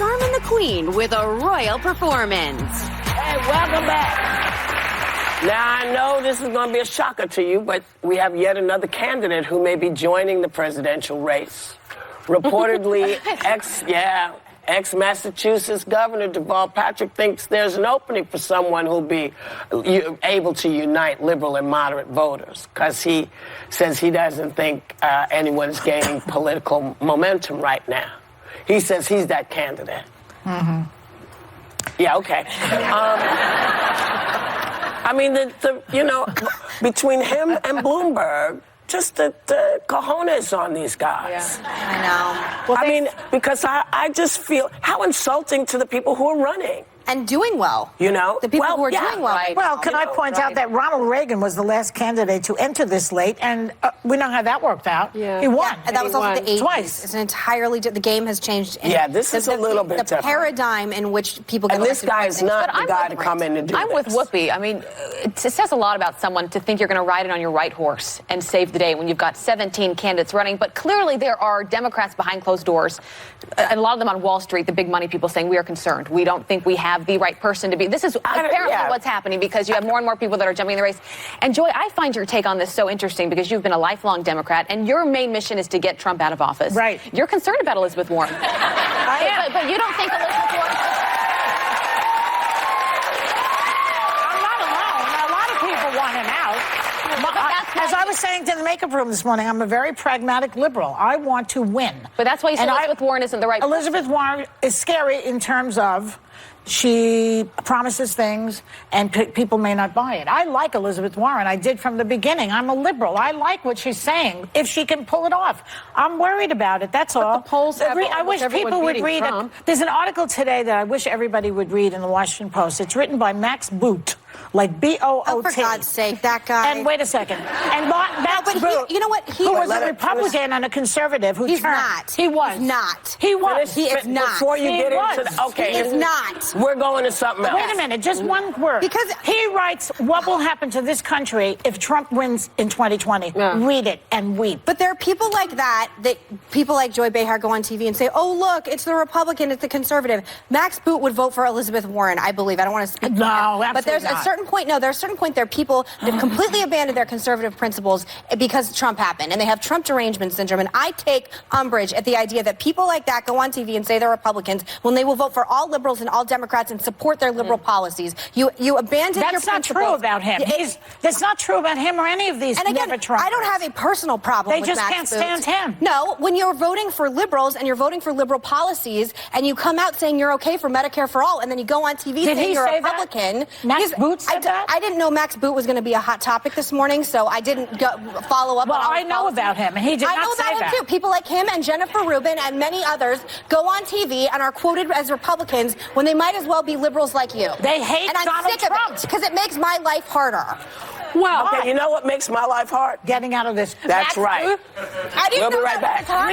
charming the queen with a royal performance. Hey, welcome back. Now, I know this is going to be a shocker to you, but we have yet another candidate who may be joining the presidential race. Reportedly, ex-Massachusetts Governor Deval Patrick thinks there's an opening for someone who'll be able to unite liberal and moderate voters, because he says he doesn't think anyone's gaining political momentum right now. He says he's that candidate. Mm-hmm. Yeah, okay. I mean, between him and Bloomberg, just the cojones on these guys. Yeah, I know. Well, I mean, because I just feel how insulting to the people who are running. And doing well. You know? The people who are doing well. Right. Well, can I point out that Ronald Reagan was the last candidate to enter this late, and we know how that worked out. Yeah. He won. Yeah, and that was also the 80s. Twice. It's an entirely the game has changed. Yeah, this is a little bit different. The paradigm in which people get and this guy is not the guy to come in and do I'm this. with Whoopi. I mean, it says a lot about someone to think you're going to ride it on your right horse and save the day when you've got 17 candidates running. But clearly there are Democrats behind closed doors, and a lot of them on Wall Street, the big money people saying we are concerned. We don't think we have the right person to be. This is apparently what's happening because you have more and more people that are jumping in the race. And Joy, I find your take on this so interesting because you've been a lifelong Democrat and your main mission is to get Trump out of office. Right. You're concerned about Elizabeth Warren. I am. But you don't think Elizabeth Warren... I'm not alone. A lot of people want him out. As I was saying to the makeup room this morning, I'm a very pragmatic liberal. I want to win. But that's why you say Elizabeth Warren isn't the right person. Elizabeth Warren is scary in terms of she promises things and people may not buy it. I like Elizabeth Warren. I did from the beginning. I'm a liberal. I like what she's saying. If she can pull it off, I'm worried about it. That's all. The polls have I wish people would read it. There's an article today that I wish everybody would read in the Washington Post. It's written by Max Boot, like B-O-O-T. Oh, for God's sake, that guy. And wait a second. And Max Boot, you know what? who was a Republican and a conservative who He's turned. not. He was. He's not. He was. He is not. Before you get into was. the... Okay. He is not. We're going to something else. Wait a minute, just one word. Because he writes what will happen to this country if Trump wins in 2020. Yeah. Read it and weep. But there are people like that people like Joy Behar go on TV and say, oh, look, it's the Republican, it's the conservative. Max Boot would vote for Elizabeth Warren, I believe. I don't want to speak for him. But there's a certain point, there are people that have completely abandoned their conservative principles because Trump happened. And they have Trump derangement syndrome. And I take umbrage at the idea that people like that go on TV and say they're Republicans when they will vote for all liberals and all Democrats and support their liberal policies. You abandon your principles. That's not true about him. That's not true about him or any of these. And again, I don't have a personal problem with Max Boot. They just can't stand him. No, when you're voting for liberals and you're voting for liberal policies and you come out saying you're okay for Medicare for all and then you go on TV saying you're a Republican. Max Boot said that? I didn't know Max Boot was going to be a hot topic this morning, so I didn't follow up on all I know about him, and he did not say that. I know about him, too. People like him and Jennifer Rubin and many others go on TV and are quoted as Republicans when they might as well be liberals like you. They hate Donald Trump. Because it makes my life harder. Well, okay, you know what makes my life hard? Getting out of this. That's right. I didn't We'll know be right that was back. hard.